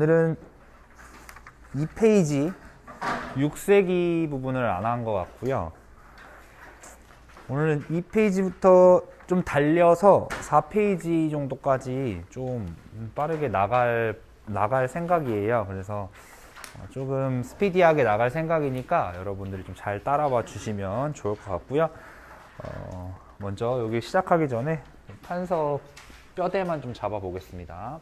오늘은 2페이지 6세기 부분을 안 한 것 같고요. 오늘은 2페이지부터 좀 달려서 4페이지 정도까지 좀 빠르게 나갈 생각이에요. 그래서 조금 스피디하게 나갈 생각이니까 여러분들이 좀 잘 따라와 주시면 좋을 것 같고요. 먼저 여기 시작하기 전에 판서 뼈대만 좀 잡아 보겠습니다.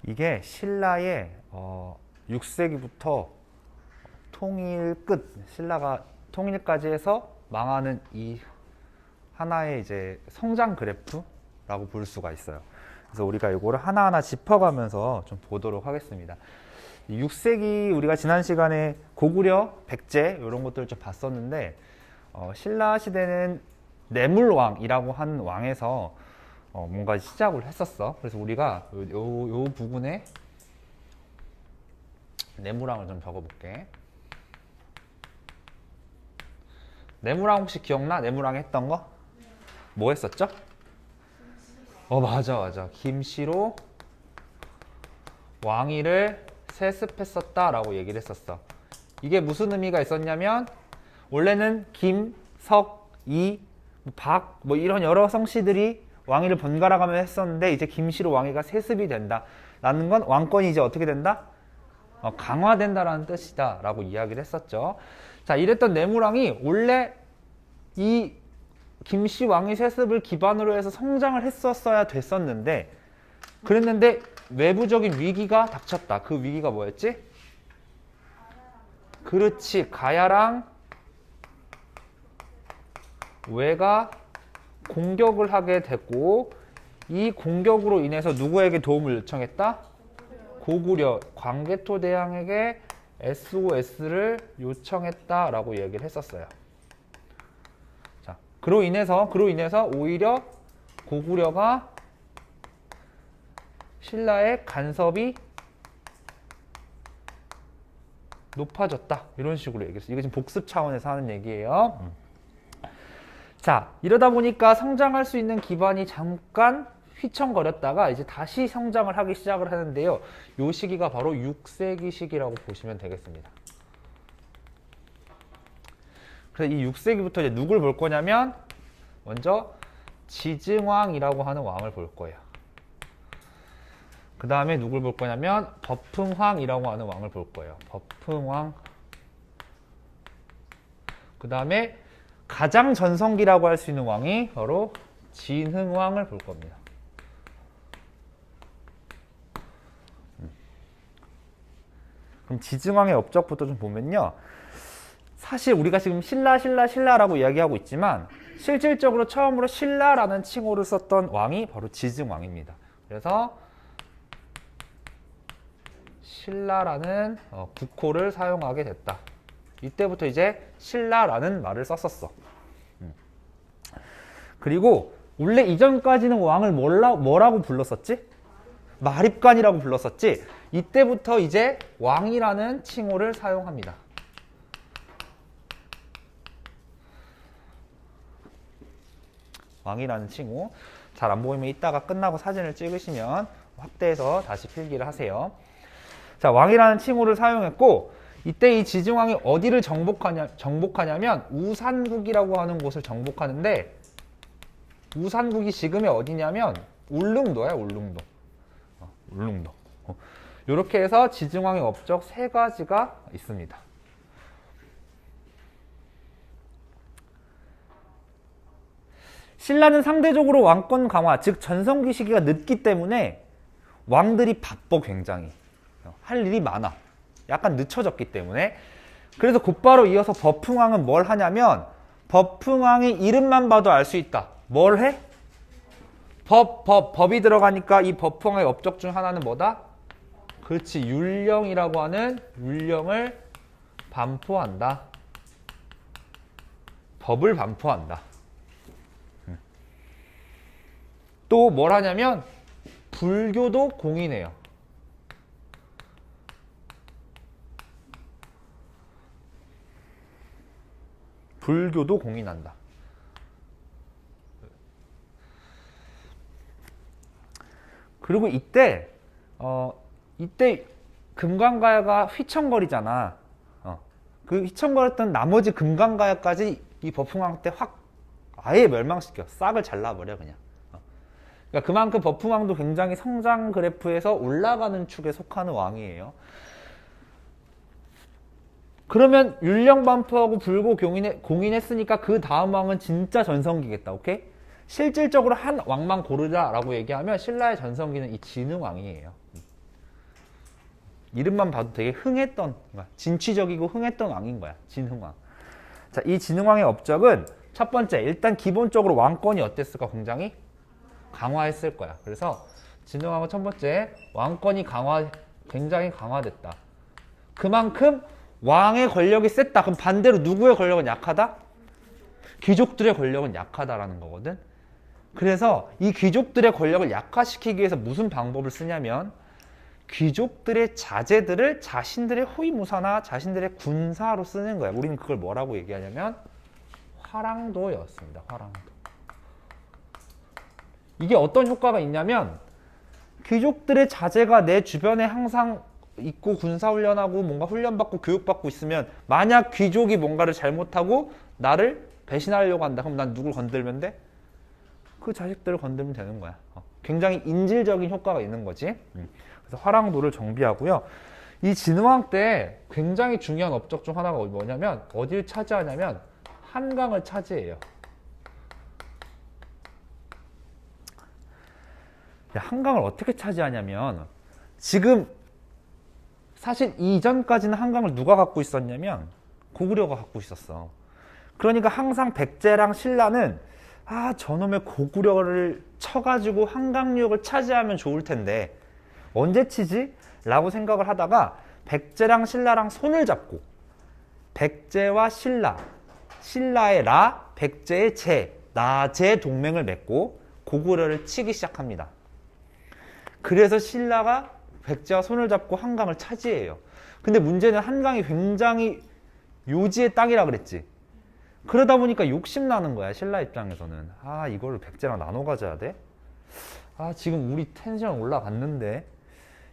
이게 신라의 6세기부터 통일 끝, 신라가 통일까지 해서 망하는 이 하나의 이제 성장 그래프라고 볼 수가 있어요. 그래서 우리가 이거를 하나하나 짚어가면서 좀 보도록 하겠습니다. 6세기 우리가 지난 시간에 고구려, 백제 이런 것들을 좀 봤었는데 신라 시대는 내물왕이라고 하는 왕에서 뭔가 시작을 했었어. 그래서 우리가 요 부분에 내무랑을 좀 적어볼게. 내무랑 혹시 기억나? 내무랑 했던 거? 뭐 했었죠? 맞아. 김씨로 왕위를 세습했었다라고 얘기를 했었어. 이게 무슨 의미가 있었냐면 원래는 김, 석, 이, 박 뭐 이런 여러 성씨들이 왕위를 번갈아가며 했었는데 이제 김씨로 왕위가 세습이 된다 라는 건 왕권이 이제 어떻게 된다? 강화된다라는 뜻이다 라고 이야기를 했었죠. 자, 이랬던 내무랑이 원래 이 김씨 왕위 세습을 기반으로 해서 성장을 했었어야 됐었는데 그랬는데 외부적인 위기가 닥쳤다. 그 위기가 뭐였지? 그렇지, 가야랑 왜가 공격을 하게 됐고 이 공격으로 인해서 누구에게 도움을 요청했다? 고구려 광개토대왕에게 SOS를 요청했다라고 얘기를 했었어요. 자, 그로 인해서 오히려 고구려가 신라의 간섭이 높아졌다 이런 식으로 얘기했어요. 이게 지금 복습 차원에서 하는 얘기예요. 자, 이러다 보니까 성장할 수 있는 기반이 잠깐 휘청거렸다가 이제 다시 성장을 하기 시작을 하는데요. 이 시기가 바로 6세기 시기라고 보시면 되겠습니다. 그래서 이 6세기부터 이제 누굴 볼 거냐면 먼저 지증왕이라고 하는 왕을 볼 거예요. 그 다음에 누굴 볼 거냐면 버풍황이라고 하는 왕을 볼 거예요. 버풍황. 그 다음에 가장 전성기라고 할 수 있는 왕이 바로 진흥왕을 볼 겁니다. 그럼 지증왕의 업적부터 좀 보면요. 사실 우리가 지금 신라라고 이야기하고 있지만 실질적으로 처음으로 신라라는 칭호를 썼던 왕이 바로 지증왕입니다. 그래서 신라라는 국호를 사용하게 됐다. 이때부터 이제 신라라는 말을 썼었어. 그리고 원래 이전까지는 왕을 뭐라고 불렀었지? 마립간이라고 불렀었지. 이때부터 이제 왕이라는 칭호를 사용합니다. 왕이라는 칭호. 잘 안 보이면 이따가 끝나고 사진을 찍으시면 확대해서 다시 필기를 하세요. 자, 왕이라는 칭호를 사용했고 이때 이 지증왕이 어디를 정복하냐면 우산국이라고 하는 곳을 정복하는데 우산국이 지금의 어디냐면 울릉도야, 울릉도. 울릉도. 이렇게 해서 지증왕의 업적 3가지가 있습니다. 신라는 상대적으로 왕권 강화, 즉 전성기 시기가 늦기 때문에 왕들이 바빠 굉장히. 할 일이 많아. 약간 늦춰졌기 때문에. 그래서 곧바로 이어서 버풍왕은 뭘 하냐면 버풍왕의 이름만 봐도 알 수 있다. 뭘 해? 법이 들어가니까 이 버풍왕의 업적 중 하나는 뭐다? 그렇지, 율령이라고 하는 율령을 반포한다. 법을 반포한다. 또 뭘 하냐면 불교도 공인해요. 불교도 공인한다. 그리고 이때 금강가야가 휘청거리잖아. 그 휘청거렸던 나머지 금강가야까지 이 버풍왕 때 확 아예 멸망시켜. 싹을 잘라버려 그냥. 그러니까 그만큼 버풍왕도 굉장히 성장 그래프에서 올라가는 축에 속하는 왕이에요. 그러면 율령 반포하고 불교 공인했으니까 그 다음 왕은 진짜 전성기겠다. 오케이? 실질적으로 한 왕만 고르자라고 얘기하면 신라의 전성기는 이 진흥왕이에요. 이름만 봐도 되게 흥했던, 진취적이고 흥했던 왕인 거야. 진흥왕. 자, 이 진흥왕의 업적은 첫 번째, 일단 기본적으로 왕권이 어땠을까? 굉장히 강화했을 거야. 그래서 진흥왕은 첫 번째, 왕권이 굉장히 강화됐다. 그만큼 왕의 권력이 셌다. 그럼 반대로 누구의 권력은 약하다? 귀족들의 권력은 약하다라는 거거든. 그래서 이 귀족들의 권력을 약화시키기 위해서 무슨 방법을 쓰냐면 귀족들의 자제들을 자신들의 호위무사나 자신들의 군사로 쓰는 거야. 우리는 그걸 뭐라고 얘기하냐면 화랑도였습니다. 화랑도. 이게 어떤 효과가 있냐면 귀족들의 자제가 내 주변에 항상 있고 군사훈련하고 뭔가 훈련받고 교육받고 있으면 만약 귀족이 뭔가를 잘못하고 나를 배신하려고 한다. 그럼 난 누굴 건들면 돼? 그 자식들을 건들면 되는 거야. 굉장히 인질적인 효과가 있는 거지. 그래서 화랑도를 정비하고요. 이 진흥왕 때 굉장히 중요한 업적 중 하나가 뭐냐면 어디를 차지하냐면 한강을 차지해요. 한강을 어떻게 차지하냐면 지금 사실 이전까지는 한강을 누가 갖고 있었냐면 고구려가 갖고 있었어. 그러니까 항상 백제랑 신라는 저놈의 고구려를 쳐가지고 한강역을 차지하면 좋을 텐데 언제 치지? 라고 생각을 하다가 백제랑 신라랑 손을 잡고 백제와 신라의 라, 백제의 제, 나제 동맹을 맺고 고구려를 치기 시작합니다. 그래서 신라가 백제와 손을 잡고 한강을 차지해요. 근데 문제는 한강이 굉장히 요지의 땅이라 그랬지. 그러다 보니까 욕심나는 거야. 신라 입장에서는. 이거를 백제랑 나눠 가져야 돼? 지금 우리 텐션 올라갔는데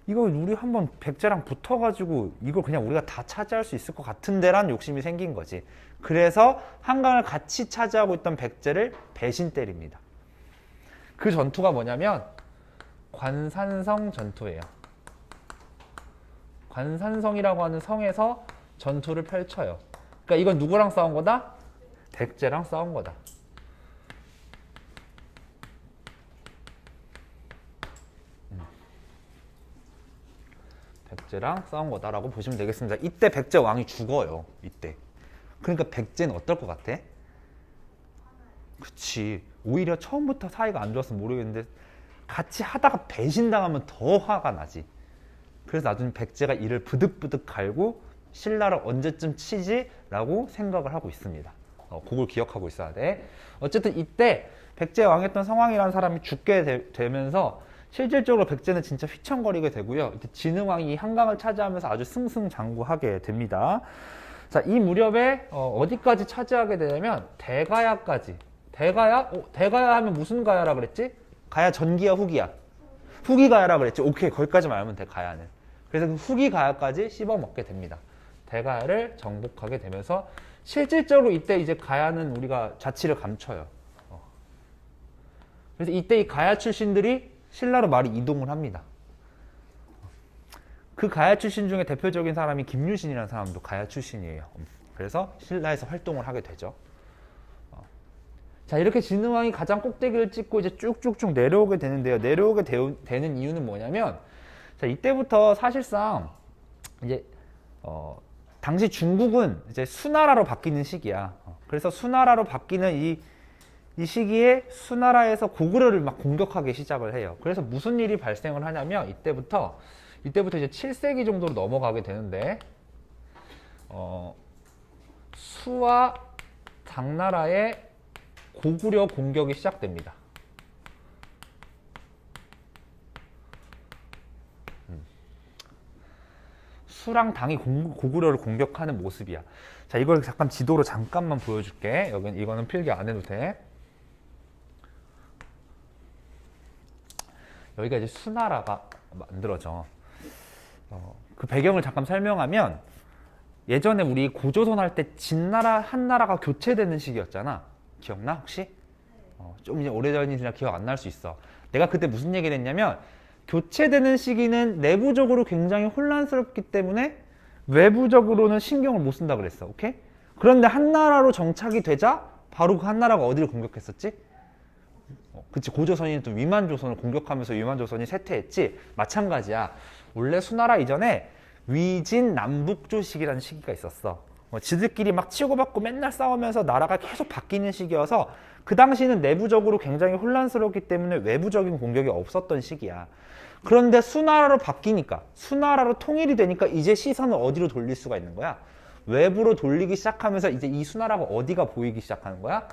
이거 우리 한번 백제랑 붙어가지고 이걸 그냥 우리가 다 차지할 수 있을 것 같은데 라는 욕심이 생긴 거지. 그래서 한강을 같이 차지하고 있던 백제를 배신 때립니다. 그 전투가 뭐냐면 관산성 전투예요. 관산성이라고 하는 성에서 전투를 펼쳐요. 그러니까 이건 누구랑 싸운 거다? 백제랑 싸운 거다. 백제랑 싸운 거다라고 보시면 되겠습니다. 이때 백제 왕이 죽어요. 이때. 그러니까 백제는 어떨 것 같아? 그치. 오히려 처음부터 사이가 안 좋았으면 모르겠는데 같이 하다가 배신당하면 더 화가 나지. 그래서 나중에 백제가 이를 부득부득 갈고 신라를 언제쯤 치지? 라고 생각을 하고 있습니다. 그걸 기억하고 있어야 돼. 어쨌든 이때 백제 왕이었던 성왕이라는 사람이 죽게 되면서 실질적으로 백제는 진짜 휘청거리게 되고요. 이때 진흥왕이 한강을 차지하면서 아주 승승장구하게 됩니다. 자, 이 무렵에 어디까지 차지하게 되냐면 대가야까지. 대가야 하면 무슨 가야라 그랬지? 가야 전기야 후기야? 후기 가야라 그랬지. 오케이, 거기까지만 알면 돼. 가야는. 그래서 그 후기 가야까지 씹어먹게 됩니다. 대가야를 정복하게 되면서 실질적으로 이때 이제 가야는 우리가 자치를 감춰요. 그래서 이때 이 가야 출신들이 신라로 많이 이동을 합니다. 그 가야 출신 중에 대표적인 사람이 김유신이라는 사람도 가야 출신이에요. 그래서 신라에서 활동을 하게 되죠. 자, 이렇게 진흥왕이 가장 꼭대기를 찍고 이제 쭉쭉쭉 내려오게 되는데요. 내려오게 되는 이유는 뭐냐면, 자, 이때부터 사실상 이제 당시 중국은 이제 수나라로 바뀌는 시기야. 그래서 수나라로 바뀌는 이 시기에 수나라에서 고구려를 막 공격하기 시작을 해요. 그래서 무슨 일이 발생을 하냐면 이때부터 이때부터 이제 7세기 정도로 넘어가게 되는데 수와 당나라의 고구려 공격이 시작됩니다. 수랑 당이 고구려를 공격하는 모습이야. 자, 이걸 잠깐 지도로 잠깐만 보여줄게. 이거는 필기 안 해도 돼. 여기가 이제 수나라가 만들어져. 그 배경을 잠깐 설명하면 예전에 우리 고조선 할 때 진나라, 한나라가 교체되는 시기였잖아. 기억나 혹시? 좀 이제 오래전이라 기억 안 날 수 있어. 내가 그때 무슨 얘기를 했냐면 교체되는 시기는 내부적으로 굉장히 혼란스럽기 때문에 외부적으로는 신경을 못 쓴다 그랬어. 오케이? 그런데 한나라로 정착이 되자 바로 그 한나라가 어디를 공격했었지? 그치, 고조선이 또 위만조선을 공격하면서 위만조선이 쇠퇴했지. 마찬가지야. 원래 수나라 이전에 위진 남북조식이라는 시기가 있었어. 지들끼리 막 치고받고 맨날 싸우면서 나라가 계속 바뀌는 시기여서 그 당시는 내부적으로 굉장히 혼란스럽기 때문에 외부적인 공격이 없었던 시기야. 그런데 수나라로 바뀌니까, 수나라로 통일이 되니까 이제 시선을 어디로 돌릴 수가 있는 거야? 외부로 돌리기 시작하면서 이제 이 수나라가 어디가 보이기 시작하는 거야?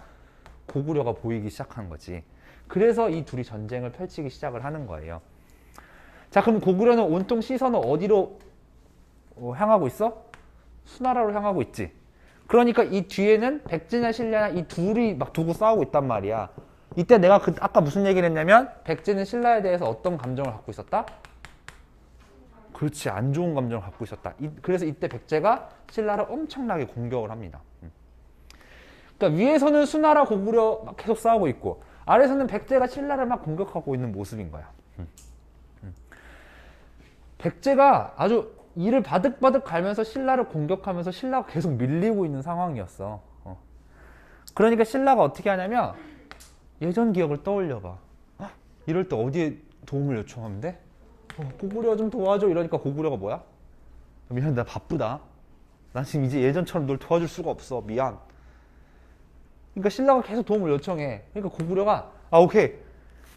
고구려가 보이기 시작하는 거지. 그래서 이 둘이 전쟁을 펼치기 시작을 하는 거예요. 자, 그럼 고구려는 온통 시선을 어디로 향하고 있어? 수나라로 향하고 있지. 그러니까 이 뒤에는 백제냐 신라냐 이 둘이 막 두고 싸우고 있단 말이야. 이때 내가 아까 무슨 얘기를 했냐면 백제는 신라에 대해서 어떤 감정을 갖고 있었다? 그렇지, 안 좋은 감정을 갖고 있었다. 그래서 이때 백제가 신라를 엄청나게 공격을 합니다. 그러니까 위에서는 수나라 고구려 막 계속 싸우고 있고 아래에서는 백제가 신라를 막 공격하고 있는 모습인 거야. 백제가 아주 이를 바득바득 갈면서 신라를 공격하면서 신라가 계속 밀리고 있는 상황이었어. 그러니까 신라가 어떻게 하냐면 예전 기억을 떠올려봐. 이럴 때 어디에 도움을 요청하면 돼? 고구려 좀 도와줘. 이러니까 고구려가 뭐야? 미안, 나 바쁘다. 난 지금 이제 예전처럼 널 도와줄 수가 없어. 미안. 그러니까 신라가 계속 도움을 요청해. 그러니까 고구려가 오케이.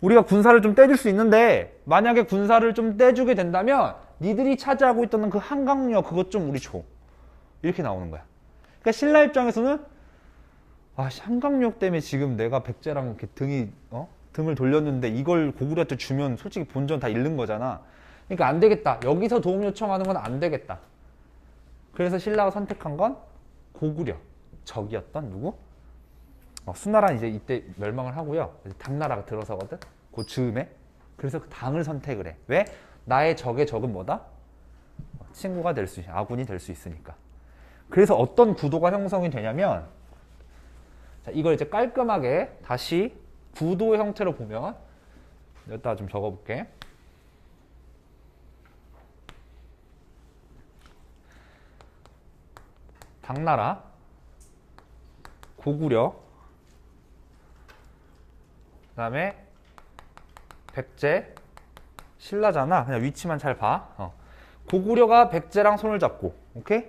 우리가 군사를 좀 떼줄 수 있는데 만약에 군사를 좀 떼주게 된다면 니들이 차지하고 있던 그 한강역 그것 좀 우리 줘. 이렇게 나오는 거야. 그러니까 신라 입장에서는 한강역 때문에 지금 내가 백제랑 이렇게 등을 돌렸는데 이걸 고구려한테 주면 솔직히 본전 다 잃는 거잖아. 그러니까 안 되겠다. 여기서 도움 요청하는 건 안 되겠다. 그래서 신라가 선택한 건 고구려. 적이었던 누구? 수나라는 이제 이때 멸망을 하고요. 당나라가 들어서거든. 그 즈음에. 그래서 그 당을 선택을 해. 왜? 나의 적의 적은 뭐다? 친구가 될 수, 아군이 될 수 있으니까. 그래서 어떤 구도가 형성이 되냐면, 자, 이걸 이제 깔끔하게 다시 구도 형태로 보면, 여기다 좀 적어볼게. 당나라, 고구려, 그 다음에 백제, 신라잖아. 그냥 위치만 잘 봐. 고구려가 백제랑 손을 잡고, 오케이?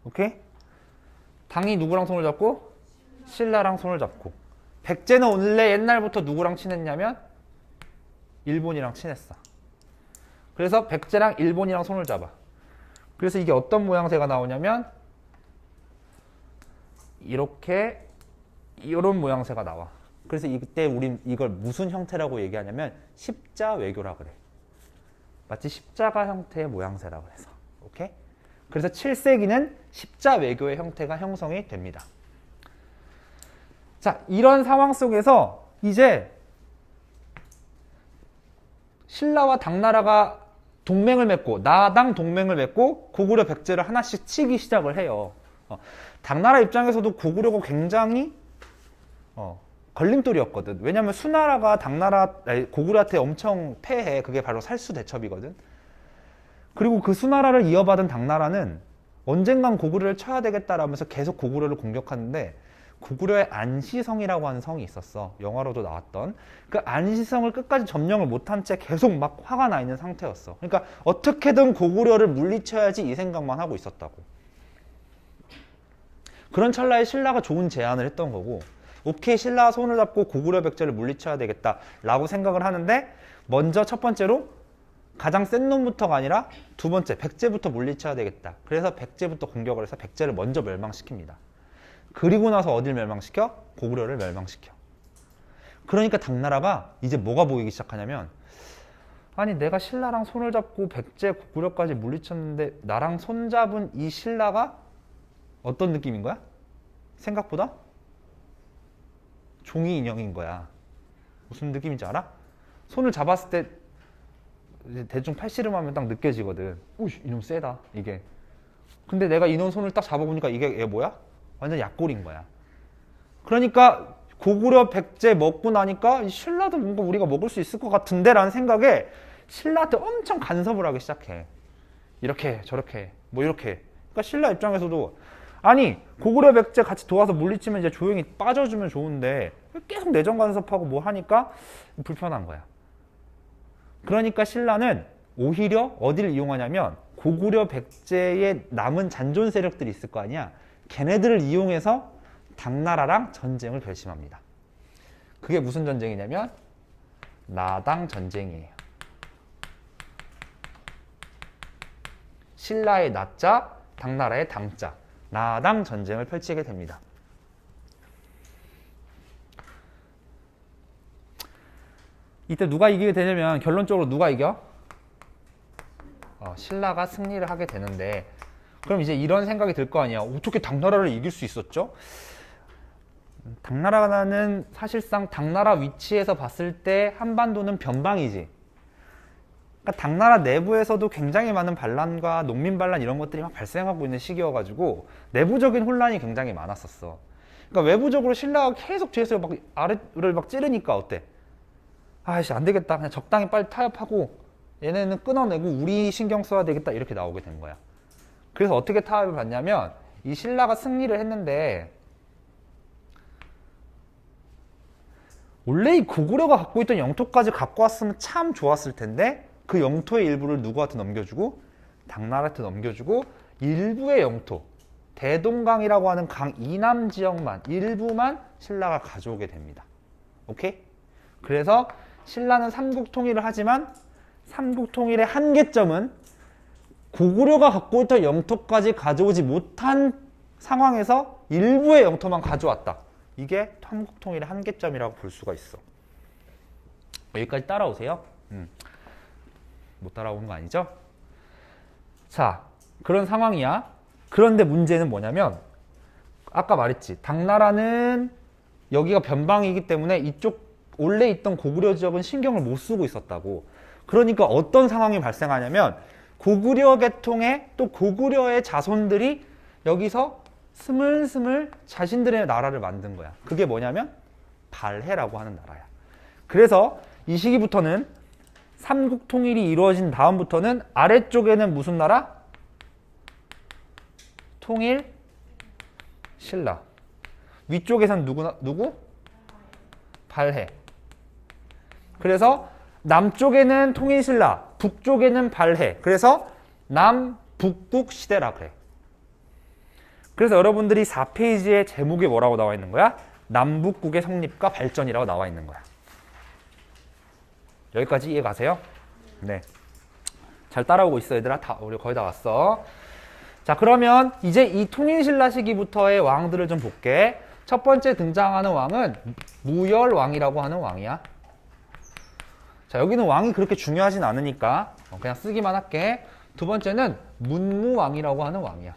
오케이? 당이 누구랑 손을 잡고? 신라랑 손을 잡고. 백제는 원래 옛날부터 누구랑 친했냐면 일본이랑 친했어. 그래서 백제랑 일본이랑 손을 잡아. 그래서 이게 어떤 모양새가 나오냐면 이렇게 이런 모양새가 나와. 그래서 이때 우린 이걸 무슨 형태라고 얘기하냐면 십자 외교라 그래. 마치 십자가 형태의 모양새라 그래서. 오케이? 그래서 7세기는 십자 외교의 형태가 형성이 됩니다. 자, 이런 상황 속에서 이제 신라와 당나라가 동맹을 맺고 나당 동맹을 맺고 고구려 백제를 하나씩 치기 시작을 해요. 당나라 입장에서도 고구려가 굉장히 걸림돌이었거든. 왜냐면 수나라가 고구려한테 엄청 패해. 그게 바로 살수대첩이거든. 그리고 그 수나라를 이어받은 당나라는 언젠간 고구려를 쳐야 되겠다라면서 계속 고구려를 공격하는데 고구려의 안시성이라고 하는 성이 있었어. 영화로도 나왔던. 그 안시성을 끝까지 점령을 못한 채 계속 막 화가 나 있는 상태였어. 그러니까 어떻게든 고구려를 물리쳐야지 이 생각만 하고 있었다고. 그런 찰나에 신라가 좋은 제안을 했던 거고, 오케이, 신라와 손을 잡고 고구려 백제를 물리쳐야 되겠다라고 생각을 하는데, 먼저 첫 번째로 가장 센 놈부터가 아니라 두 번째 백제부터 물리쳐야 되겠다. 그래서 백제부터 공격을 해서 백제를 먼저 멸망시킵니다. 그리고 나서 어딜 멸망시켜? 고구려를 멸망시켜. 그러니까 당나라가 이제 뭐가 보이기 시작하냐면, 아니 내가 신라랑 손을 잡고 백제 고구려까지 물리쳤는데 나랑 손잡은 이 신라가 어떤 느낌인 거야? 생각보다 종이 인형인 거야. 무슨 느낌인지 알아? 손을 잡았을 때 이제 대충 팔씨름하면 딱 느껴지거든. 오이 이놈 세다 이게. 근데 내가 이놈 손을 딱 잡아보니까 이게 얘 뭐야? 완전 약골인 거야. 그러니까 고구려 백제 먹고 나니까 이 신라도 뭔가 우리가 먹을 수 있을 것 같은데 라는 생각에 신라한테 엄청 간섭을 하기 시작해. 이렇게 저렇게 뭐 이렇게. 그러니까 신라 입장에서도 아니 고구려 백제 같이 도와서 물리치면 이제 조용히 빠져주면 좋은데 계속 내정 간섭하고 뭐 하니까 불편한 거야. 그러니까 신라는 오히려 어디를 이용하냐면 고구려 백제의 남은 잔존 세력들이 있을 거 아니야. 걔네들을 이용해서 당나라랑 전쟁을 결심합니다. 그게 무슨 전쟁이냐면 나당 전쟁이에요. 신라의 나자, 당나라의 당자, 나당 전쟁을 펼치게 됩니다. 이때 누가 이기게 되냐면 결론적으로 누가 이겨? 신라가 승리를 하게 되는데, 그럼 이제 이런 생각이 들 거 아니야. 어떻게 당나라를 이길 수 있었죠? 당나라는 사실상 당나라 위치에서 봤을 때 한반도는 변방이지. 그러니까 당나라 내부에서도 굉장히 많은 반란과 농민 반란 이런 것들이 막 발생하고 있는 시기여가지고 내부적인 혼란이 굉장히 많았었어. 그러니까 외부적으로 신라가 계속 뒤에서 막 아래를 막 찌르니까 어때? 아이씨 안 되겠다. 그냥 적당히 빨리 타협하고 얘네는 끊어내고 우리 신경 써야 되겠다. 이렇게 나오게 된 거야. 그래서 어떻게 타협을 받냐면 이 신라가 승리를 했는데 원래 이 고구려가 갖고 있던 영토까지 갖고 왔으면 참 좋았을 텐데 그 영토의 일부를 누구한테 넘겨주고 당나라한테 넘겨주고 일부의 영토 대동강이라고 하는 강 이남 지역만 일부만 신라가 가져오게 됩니다. 오케이? 그래서 신라는 삼국 통일을 하지만 삼국 통일의 한계점은 고구려가 갖고 있던 영토까지 가져오지 못한 상황에서 일부의 영토만 가져왔다. 이게 삼국 통일의 한계점이라고 볼 수가 있어. 여기까지 따라오세요. 못 따라오는 거 아니죠? 자, 그런 상황이야. 그런데 문제는 뭐냐면 아까 말했지. 당나라는 여기가 변방이기 때문에 이쪽 원래 있던 고구려 지역은 신경을 못 쓰고 있었다고. 그러니까 어떤 상황이 발생하냐면 고구려 계통의 또 고구려의 자손들이 여기서 스물스물 자신들의 나라를 만든 거야. 그게 뭐냐면 발해라고 하는 나라야. 그래서 이 시기부터는 삼국 통일이 이루어진 다음부터는 아래쪽에는 무슨 나라? 통일 신라. 위쪽에선 누구? 발해. 그래서 남쪽에는 통일 신라, 북쪽에는 발해. 그래서 남북국 시대라 그래. 그래서 여러분들이 4페이지의 제목이 뭐라고 나와 있는 거야? 남북국의 성립과 발전이라고 나와 있는 거야. 여기까지 이해 가세요? 네. 잘 따라오고 있어 얘들아. 우리 거의 다 왔어. 자, 그러면 이제 이 통일신라 시기부터의 왕들을 좀 볼게. 첫 번째 등장하는 왕은 무열왕이라고 하는 왕이야. 자, 여기는 왕이 그렇게 중요하진 않으니까 그냥 쓰기만 할게. 두 번째는 문무왕이라고 하는 왕이야.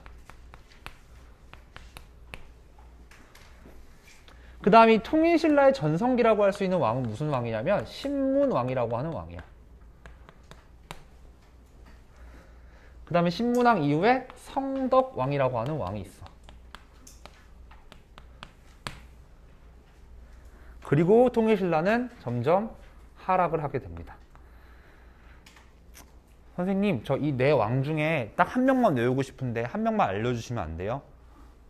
그 다음에 이 통일신라의 전성기라고 할 수 있는 왕은 무슨 왕이냐면 신문왕이라고 하는 왕이야. 그 다음에 신문왕 이후에 성덕왕이라고 하는 왕이 있어. 그리고 통일신라는 점점 하락을 하게 됩니다. 선생님, 저 이 네 왕 중에 딱 한 명만 외우고 싶은데 한 명만 알려주시면 안 돼요?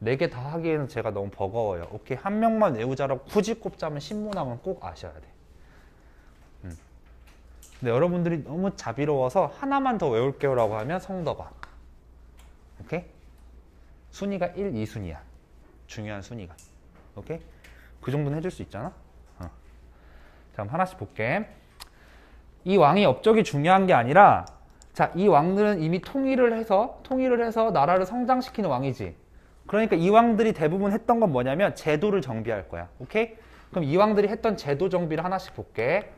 4개 다 하기에는 제가 너무 버거워요. 오케이, 한 명만 외우자라고 굳이 꼽자면 신문왕은 꼭 아셔야 돼. 근데 여러분들이 너무 자비로워서 하나만 더 외울게요 라고 하면 성덕왕. 오케이? 순위가 1, 2순위야. 중요한 순위가. 오케이? 그 정도는 해줄 수 있잖아? 자, 그럼 하나씩 볼게. 이 왕의 업적이 중요한 게 아니라 자, 이 왕들은 이미 통일을 해서 나라를 성장시키는 왕이지. 그러니까 이 왕들이 대부분 했던 건 뭐냐면 제도를 정비할 거야. 오케이? 그럼 이 왕들이 했던 제도 정비를 하나씩 볼게.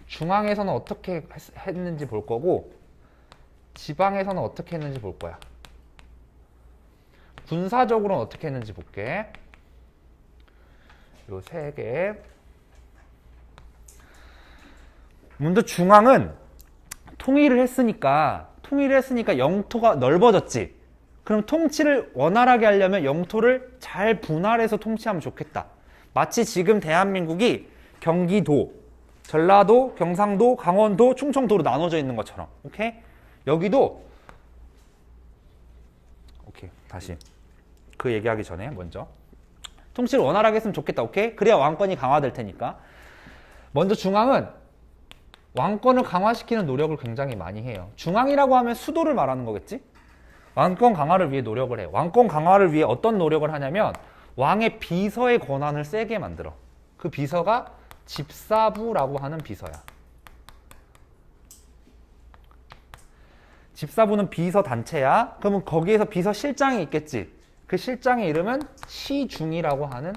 중앙에서는 어떻게 했는지 볼 거고 지방에서는 어떻게 했는지 볼 거야. 군사적으로는 어떻게 했는지 볼게. 요 세 개. 먼저 중앙은 통일을 했으니까 영토가 넓어졌지. 그럼 통치를 원활하게 하려면 영토를 잘 분할해서 통치하면 좋겠다. 마치 지금 대한민국이 경기도, 전라도, 경상도, 강원도, 충청도로 나눠져 있는 것처럼. 오케이? 여기도 오케이. 다시 그 얘기하기 전에 먼저 통치를 원활하게 했으면 좋겠다. 오케이? 그래야 왕권이 강화될 테니까. 먼저 중앙은 왕권을 강화시키는 노력을 굉장히 많이 해요. 중앙이라고 하면 수도를 말하는 거겠지? 왕권 강화를 위해 노력을 해. 왕권 강화를 위해 어떤 노력을 하냐면 왕의 비서의 권한을 세게 만들어. 그 비서가 집사부라고 하는 비서야. 집사부는 비서 단체야. 그러면 거기에서 비서실장이 있겠지. 그 실장의 이름은 시중이라고 하는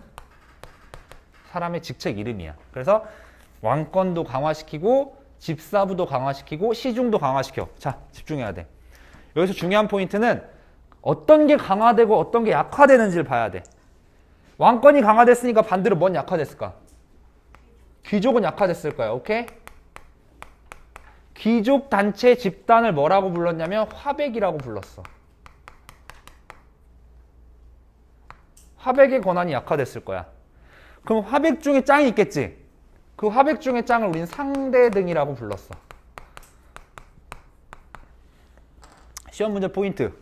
사람의 직책 이름이야. 그래서 왕권도 강화시키고 집사부도 강화시키고 시중도 강화시켜. 자, 집중해야 돼. 여기서 중요한 포인트는 어떤 게 강화되고 어떤 게 약화되는지를 봐야 돼. 왕권이 강화됐으니까 반대로 뭔 약화됐을까? 귀족은 약화됐을 거야. 오케이? 귀족 단체 집단을 뭐라고 불렀냐면 화백이라고 불렀어. 화백의 권한이 약화됐을 거야. 그럼 화백 중에 짱이 있겠지? 그 화백 중의 짱을 우린 상대등이라고 불렀어. 시험 문제 포인트.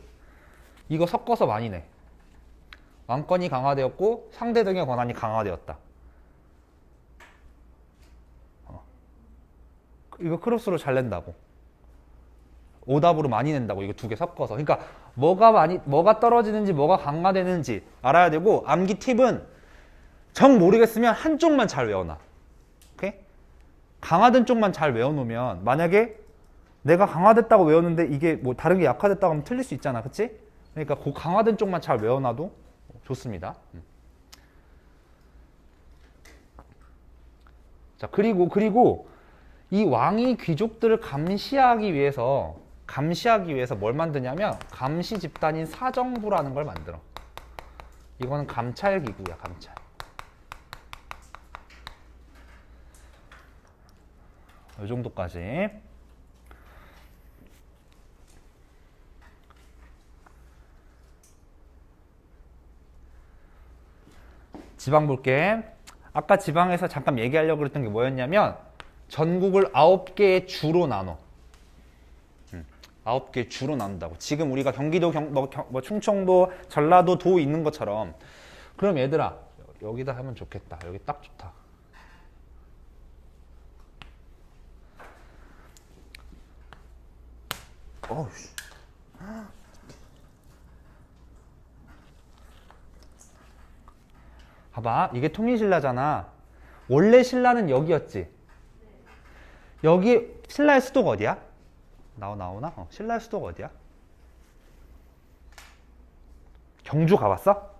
이거 섞어서 많이 내. 왕권이 강화되었고 상대등의 권한이 강화되었다. 이거 크로스로 잘 낸다고. 오답으로 많이 낸다고. 이거 두 개 섞어서. 그러니까 뭐가 떨어지는지 뭐가 강화되는지 알아야 되고, 암기 팁은 정 모르겠으면 한쪽만 잘 외워놔. 오케이? 강화된 쪽만 잘 외워놓으면, 만약에 내가 강화됐다고 외웠는데 이게 뭐 다른 게 약화됐다고 하면 틀릴 수 있잖아. 그치? 그러니까 그 강화된 쪽만 잘 외워놔도 좋습니다. 자, 그리고 이 왕이 귀족들을 감시하기 위해서 뭘 만드냐면 감시 집단인 사정부라는 걸 만들어. 이거는 감찰 기구야, 감찰. 이 정도까지. 지방 볼게. 아까 지방에서 잠깐 얘기하려고 그랬던 게 뭐였냐면 전국을 9개의 주로 나눠. 9개의 주로 나눈다고. 지금 우리가 경기도, 충청도, 전라도, 도 있는 것처럼. 그럼 얘들아, 여기다 하면 좋겠다. 여기 딱 좋다. 어우씨. 봐봐, 이게 통일신라잖아. 원래 신라는 여기였지. 여기 신라의 수도가 어디야? 나오나? 신라의 수도가 어디야? 경주 가봤어?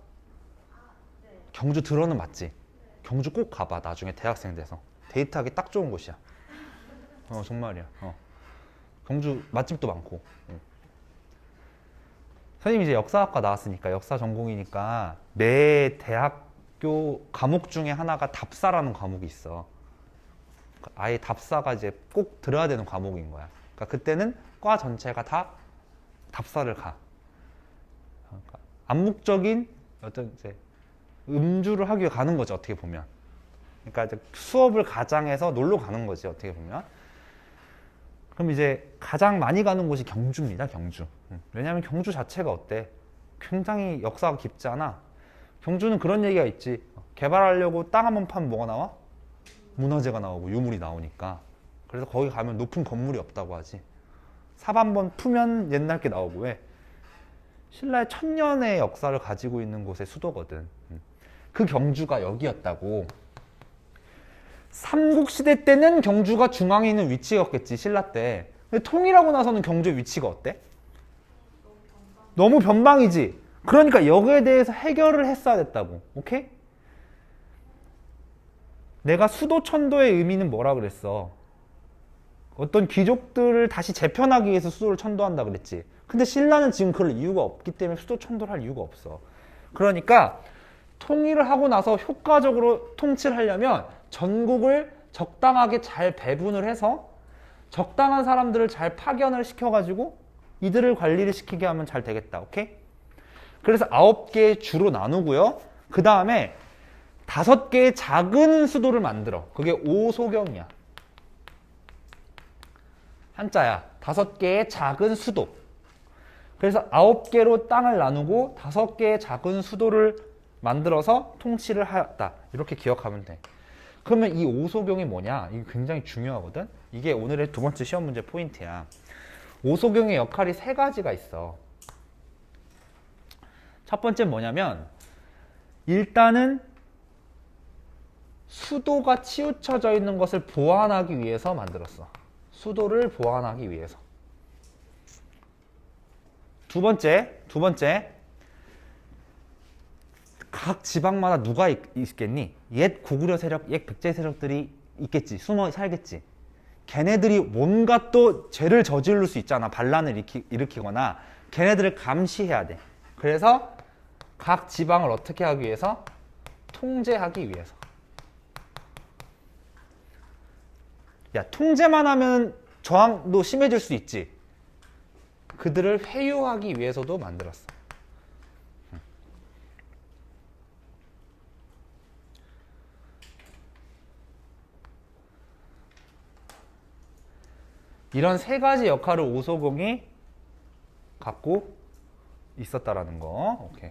경주 들어는 맞지? 경주 꼭 가봐. 나중에 대학생 돼서 데이트하기 딱 좋은 곳이야. 정말이야. 경주 맛집도 많고. 선생님이 이제 역사학과 나왔으니까, 역사 전공이니까 매 대학교 과목 중에 하나가 답사라는 과목이 있어. 아예 답사가 이제 꼭 들어야 되는 과목인 거야. 그러니까 그때는 과 전체가 다 답사를 가. 그러니까 암묵적인 어떤 이제 음주를 하기 위해 가는 거지, 어떻게 보면. 그러니까 이제 수업을 가장해서 놀러 가는 거지, 어떻게 보면. 그럼 이제 가장 많이 가는 곳이 경주입니다, 경주. 왜냐하면 경주 자체가 어때? 굉장히 역사가 깊잖아. 경주는 그런 얘기가 있지. 개발하려고 땅 한 번 파면 뭐가 나와? 문화재가 나오고 유물이 나오니까. 그래서 거기 가면 높은 건물이 없다고 하지. 삽 한 번 푸면 옛날 게 나오고. 왜? 신라의 1000년의 역사를 가지고 있는 곳의 수도거든. 그 경주가 여기였다고. 삼국시대 때는 경주가 중앙에 있는 위치였겠지, 신라 때. 근데 통일하고 나서는 경주의 위치가 어때? 너무 변방이지. 그러니까 여기에 대해서 해결을 했어야 됐다고. 오케이? 내가 수도천도의 의미는 뭐라 그랬어? 어떤 귀족들을 다시 재편하기 위해서 수도를 천도한다 그랬지. 근데 신라는 지금 그럴 이유가 없기 때문에 수도천도를 할 이유가 없어. 그러니까 통일을 하고 나서 효과적으로 통치를 하려면 전국을 적당하게 잘 배분을 해서 적당한 사람들을 잘 파견을 시켜가지고 이들을 관리를 시키게 하면 잘 되겠다. 오케이? 그래서 9개의 주로 나누고요. 그 다음에 5개의 작은 수도를 만들어. 그게 오소경이야. 한자야. 5개의 작은 수도. 그래서 9개로 땅을 나누고 5개의 작은 수도를 만들어서 통치를 하였다. 이렇게 기억하면 돼. 그러면 이 오소경이 뭐냐? 이게 굉장히 중요하거든. 이게 오늘의 두 번째 시험 문제 포인트야. 오소경의 역할이 3가지가 있어. 첫 번째 뭐냐면 일단은 수도가 치우쳐져 있는 것을 보완하기 위해서 만들었어. 수도를 보완하기 위해서. 두 번째 각 지방마다 누가 있겠니? 옛 고구려 세력, 옛 백제 세력들이 있겠지. 숨어 살겠지. 걔네들이 뭔가 또 죄를 저지를 수 있잖아. 반란을 일으키거나 걔네들을 감시해야 돼. 그래서 각 지방을 어떻게 하기 위해서? 통제하기 위해서. 야, 통제만 하면 저항도 심해질 수 있지. 그들을 회유하기 위해서도 만들었어. 이런 3가지 역할을 오소경이 갖고 있었다라는 거. 오케이.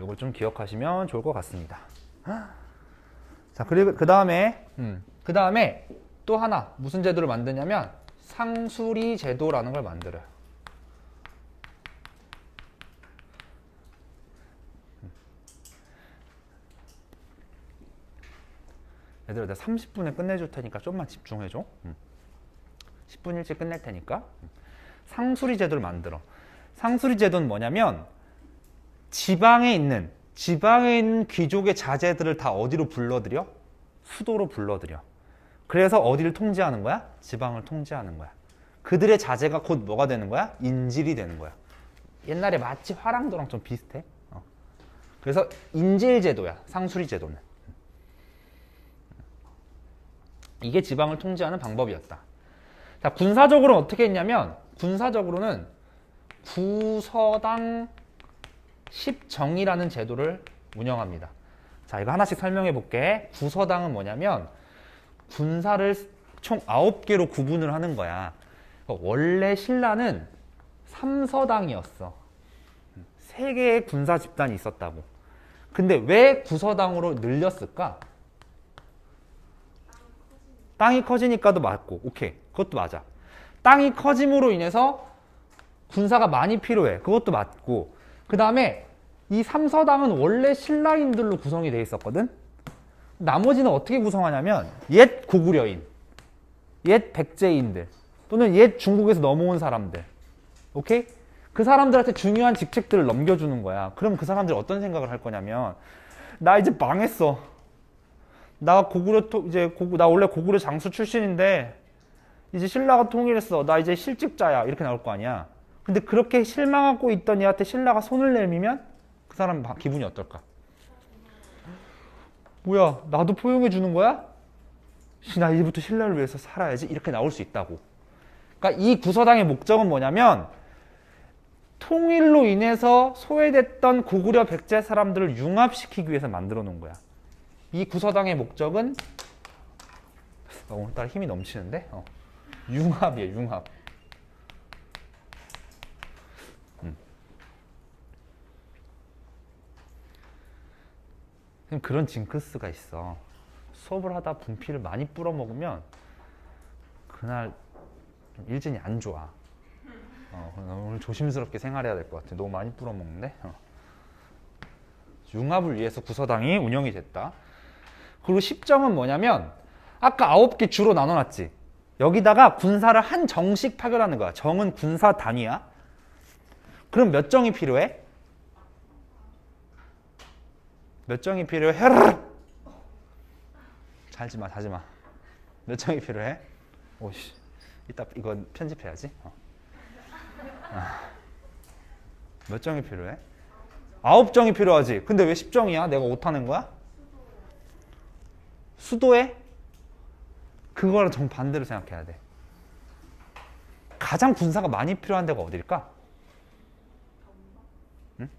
요걸 좀 기억하시면 좋을 것 같습니다. 자, 그리고 그 다음에 또 하나 무슨 제도를 만드냐면 상수리 제도라는 걸 만들어요. 얘들아, 내가 30분에 끝내줄 테니까 좀만 집중해줘. 10분 일찍 끝낼 테니까. 상수리 제도를 만들어. 상수리 제도는 뭐냐면 지방에 있는 귀족의 자제들을 다 어디로 불러들여? 수도로 불러들여. 그래서 어디를 통제하는 거야? 지방을 통제하는 거야. 그들의 자제가 곧 뭐가 되는 거야? 인질이 되는 거야. 옛날에 마치 화랑도랑 좀 비슷해. 그래서 인질 제도야, 상수리 제도는. 이게 지방을 통제하는 방법이었다. 자, 군사적으로는 어떻게 했냐면 군사적으로는 구서당 10정이라는 제도를 운영합니다. 자, 이거 하나씩 설명해 볼게. 구서당은 뭐냐면 군사를 총 9개로 구분을 하는 거야. 원래 신라는 3서당이었어. 3개의 군사 집단이 있었다고. 근데 왜 구서당으로 늘렸을까? 땅이 커지니까도 맞고, 오케이, 그것도 맞아. 땅이 커짐으로 인해서 군사가 많이 필요해. 그것도 맞고. 그 다음에 이 3서당은 원래 신라인들로 구성이 돼 있었거든. 나머지는 어떻게 구성하냐면 옛 고구려인, 옛 백제인들 또는 옛 중국에서 넘어온 사람들. 오케이? 그 사람들한테 중요한 직책들을 넘겨주는 거야. 그럼 그 사람들이 어떤 생각을 할 거냐면 나 이제 망했어. 나 원래 고구려 장수 출신인데 이제 신라가 통일했어. 나 이제 실직자야. 이렇게 나올 거 아니야. 근데 그렇게 실망하고 있던 얘한테 신라가 손을 내밀면 그 사람 기분이 어떨까? 뭐야, 나도 포용해 주는 거야? 나 이제부터 신라를 위해서 살아야지. 이렇게 나올 수 있다고. 그러니까 이 구서당의 목적은 뭐냐면 통일로 인해서 소외됐던 고구려 백제 사람들을 융합시키기 위해서 만들어 놓은 거야. 이 구서당의 목적은 오늘따라 힘이 넘치는데? 융합이에요, 융합. 그런 징크스가 있어. 수업을 하다 분필을 많이 뿌려 먹으면 그날 좀 일진이 안 좋아. 오늘 조심스럽게 생활해야 될 것 같아. 너무 많이 뿌려 먹는데. 융합을 위해서 구서당이 운영이 됐다. 그리고 10정은 뭐냐면 아까 9개 주로 나눠놨지. 여기다가 군사를 한 정씩 파견하는 거야. 정은 군사 단위야. 그럼 몇 정이 필요해? 몇 정이 필요해? 자지마. 몇 정이 필요해? 오씨, 이따 이건 편집해야지. 몇 정이 필요해? 9정이 필요하지. 근데 왜 10정이야? 내가 오타낸 거야? 수도에? 그거랑 정반대로 생각해야 돼. 가장 군사가 많이 필요한 데가 어딜까? 응?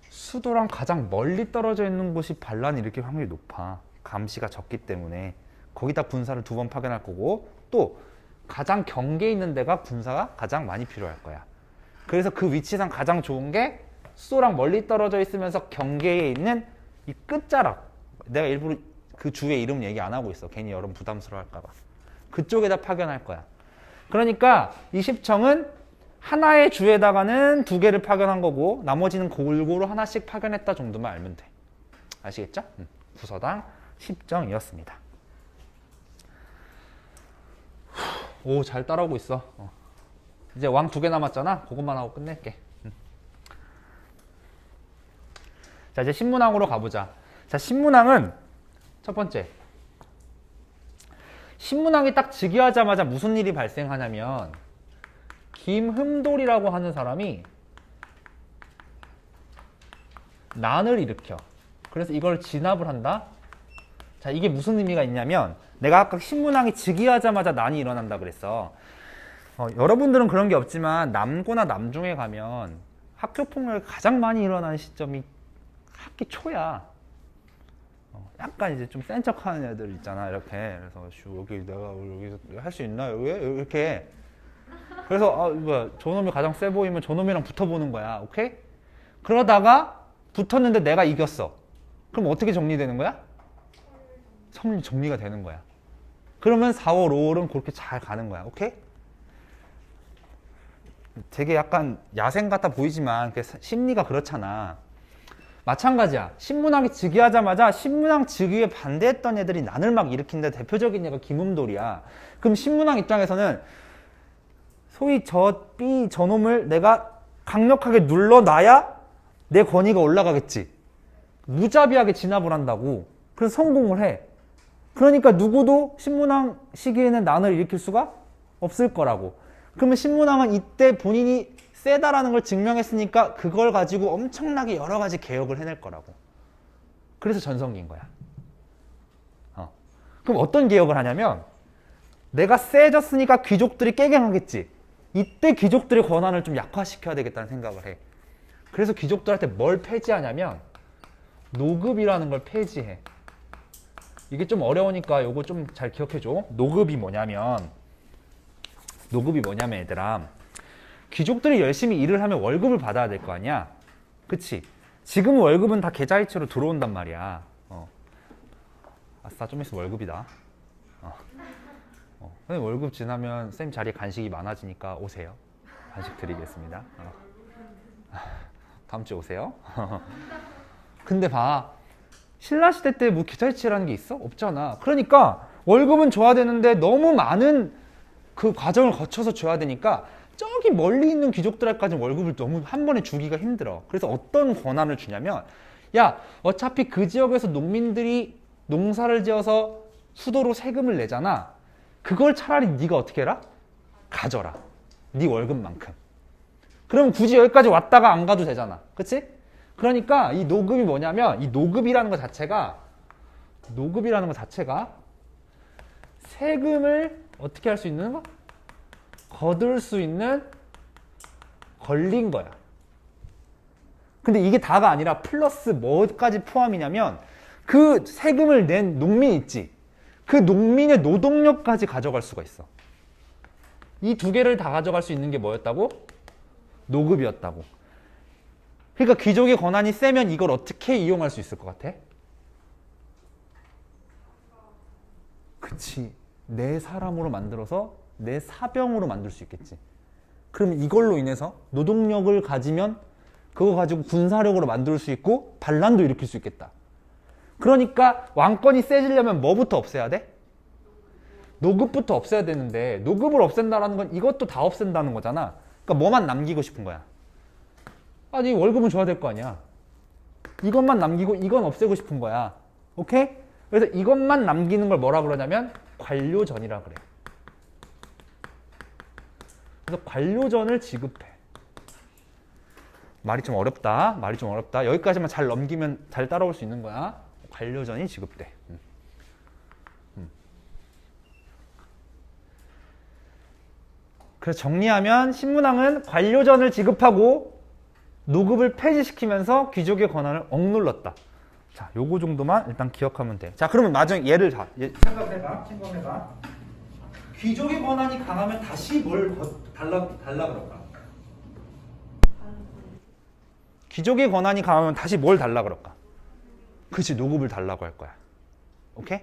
수도랑 가장 멀리 떨어져 있는 곳이 반란을 일으킬 확률이 높아. 감시가 적기 때문에. 거기다 군사를 2번 파견할 거고, 또 가장 경계에 있는 데가 군사가 가장 많이 필요할 거야. 그래서 그 위치상 가장 좋은 게 수도랑 멀리 떨어져 있으면서 경계에 있는 이 끝자락. 내가 일부러 그 주의 이름 얘기 안 하고 있어. 괜히 여러분 부담스러워 할까 봐. 그쪽에다 파견할 거야. 그러니까 이 10청은 하나의 주에다가는 2개를 파견한 거고 나머지는 골고루 하나씩 파견했다 정도만 알면 돼. 아시겠죠? 부서당 10정이었습니다. 오, 잘 따라오고 있어. 이제 왕 2개 남았잖아. 그것만 하고 끝낼게. 자, 이제 신문왕으로 가보자. 자, 신문왕은 첫 번째. 신문왕이 딱 즉위하자마자 무슨 일이 발생하냐면 김흠돌이라고 하는 사람이 난을 일으켜. 그래서 이걸 진압을 한다. 자, 이게 무슨 의미가 있냐면 내가 아까 신문왕이 즉위하자마자 난이 일어난다 그랬어. 여러분들은 그런 게 없지만 남고나 남중에 가면 학교 폭력이 가장 많이 일어나는 시점이 학기 초야. 약간 이제 좀 센 척하는 애들 있잖아. 이렇게. 그래서 여기 내가 여기서 할 수 있나? 여기 이렇게. 그래서 뭐야, 저놈이 가장 세 보이면 저놈이랑 붙어보는 거야. 오케이? 그러다가 붙었는데 내가 이겼어. 그럼 어떻게 정리되는 거야? 정리가 되는 거야. 그러면 4월, 5월은 그렇게 잘 가는 거야. 오케이? 되게 약간 야생 같아 보이지만 심리가 그렇잖아. 마찬가지야. 신문왕이 즉위하자마자 신문왕 즉위에 반대했던 애들이 난을 막 일으킨데 대표적인 애가 김흠돌이야. 그럼 신문왕 입장에서는 소위 저놈을 내가 강력하게 눌러놔야 내 권위가 올라가겠지. 무자비하게 진압을 한다고. 그래서 성공을 해. 그러니까 누구도 신문왕 시기에는 난을 일으킬 수가 없을 거라고. 그러면 신문왕은 이때 본인이 세다라는 걸 증명했으니까 그걸 가지고 엄청나게 여러 가지 개혁을 해낼 거라고. 그래서 전성기인 거야. 그럼 어떤 개혁을 하냐면 내가 세졌으니까 귀족들이 깨갱하겠지. 이때 귀족들의 권한을 좀 약화시켜야 되겠다는 생각을 해. 그래서 귀족들한테 뭘 폐지하냐면 노급이라는 걸 폐지해. 이게 좀 어려우니까 요거 좀 잘 기억해줘. 노급이 뭐냐면 얘들아, 귀족들이 열심히 일을 하면 월급을 받아야 될 거 아니야. 그치? 지금 월급은 다 계좌이체로 들어온단 말이야. 아싸, 좀 있으면 월급이다. 근데 월급 지나면 쌤 자리에 간식이 많아지니까 오세요. 간식 드리겠습니다. 다음 주에 오세요. 근데 봐, 신라시대 때 뭐 계좌이체라는 게 있어? 없잖아. 그러니까 월급은 줘야 되는데 너무 많은 그 과정을 거쳐서 줘야 되니까 저기 멀리 있는 귀족들까지는 월급을 너무 한 번에 주기가 힘들어. 그래서 어떤 권한을 주냐면, 야, 어차피 그 지역에서 농민들이 농사를 지어서 수도로 세금을 내잖아. 그걸 차라리 네가 어떻게 해라? 가져라. 네 월급만큼. 그럼 굳이 여기까지 왔다가 안 가도 되잖아. 그치? 그러니까 이 노급이 뭐냐면, 이 노급이라는 것 자체가 세금을 어떻게 할 수 있는 거? 거둘 수 있는 권리인 거야. 근데 이게 다가 아니라 플러스 뭐까지 포함이냐면 그 세금을 낸 농민 있지. 그 농민의 노동력까지 가져갈 수가 있어. 이 2개를 다 가져갈 수 있는 게 뭐였다고? 노급이었다고. 그러니까 귀족의 권한이 세면 이걸 어떻게 이용할 수 있을 것 같아? 그치. 내 사람으로 만들어서 내 사병으로 만들 수 있겠지. 그럼 이걸로 인해서 노동력을 가지면 그거 가지고 군사력으로 만들 수 있고 반란도 일으킬 수 있겠다. 그러니까 왕권이 세지려면 뭐부터 없애야 돼? 노급부터 없애야 되는데 노급을 없앤다라는 건 이것도 다 없앤다는 거잖아. 그러니까 뭐만 남기고 싶은 거야? 아니 월급은 줘야 될 거 아니야. 이것만 남기고 이건 없애고 싶은 거야. 오케이? 그래서 이것만 남기는 걸 뭐라 그러냐면 관료전이라 그래. 그래서 관료전을 지급해. 말이 좀 어렵다. 말이 좀 어렵다. 여기까지만 잘 넘기면 잘 따라올 수 있는 거야. 관료전이 지급돼. 그래서 정리하면 신문왕은 관료전을 지급하고 노급을 폐지시키면서 귀족의 권한을 억눌렀다. 자, 요거 정도만 일단 기억하면 돼. 자, 그러면 나중에 얘를 생각을 해봐. 생각해봐. 귀족의 권한이 강하면 다시 뭘 달라 그럴까? 귀족의 권한이 강하면 다시 뭘 달라 그럴까? 그치, 노급을 달라고 할 거야. 오케이?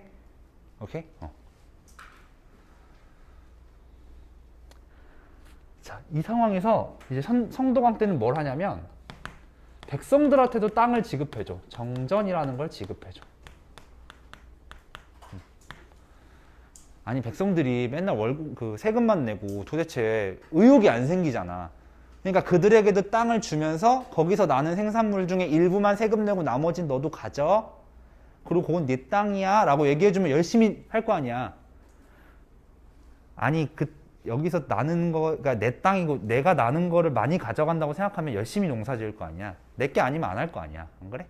오케이? 자, 이 상황에서 이제 성도강 때는 뭘 하냐면 백성들한테도 땅을 지급해줘. 정전이라는 걸 지급해줘. 아니 백성들이 맨날 월급 세금만 내고 도대체 의욕이 안 생기잖아. 그러니까 그들에게도 땅을 주면서 거기서 나는 생산물 중에 일부만 세금 내고 나머진 너도 가져. 그리고 그건 네 땅이야 라고 얘기해주면 열심히 할 거 아니야. 아니 여기서 나는 거가 내 땅이고 내가 나는 거를 많이 가져간다고 생각하면 열심히 농사 지을 거 아니야. 내 게 아니면 안 할 거 아니야. 안 그래?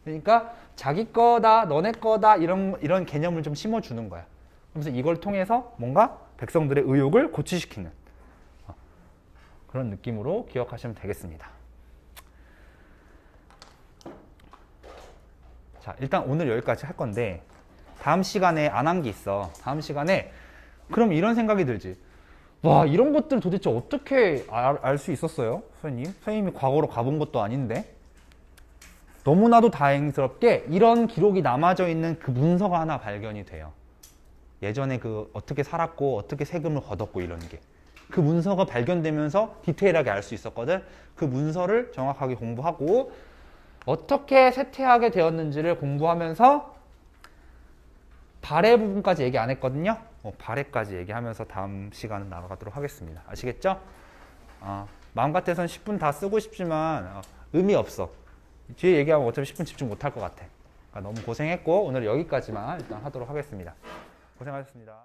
그러니까 자기 거다 너네 거다 이런 개념을 좀 심어주는 거야. 그래서 이걸 통해서 뭔가 백성들의 의욕을 고취시키는 그런 느낌으로 기억하시면 되겠습니다. 자, 일단 오늘 여기까지 할 건데 다음 시간에 안 한 게 있어. 다음 시간에 그럼 이런 생각이 들지. 와, 이런 것들 도대체 어떻게 알 수 있었어요? 선생님? 선생님이 과거로 가본 것도 아닌데 너무나도 다행스럽게 이런 기록이 남아져 있는 그 문서가 하나 발견이 돼요. 예전에 어떻게 살았고 어떻게 세금을 걷었고 이런 게. 그 문서가 발견되면서 디테일하게 알 수 있었거든. 그 문서를 정확하게 공부하고 어떻게 쇠퇴하게 되었는지를 공부하면서 발해 부분까지 얘기 안 했거든요. 발해까지 얘기하면서 다음 시간은 나가도록 하겠습니다. 아시겠죠? 마음 같아서는 10분 다 쓰고 싶지만 의미 없어. 뒤에 얘기하면 어차피 10분 집중 못 할 것 같아. 그러니까 너무 고생했고 오늘 여기까지만 일단 하도록 하겠습니다. 고생하셨습니다.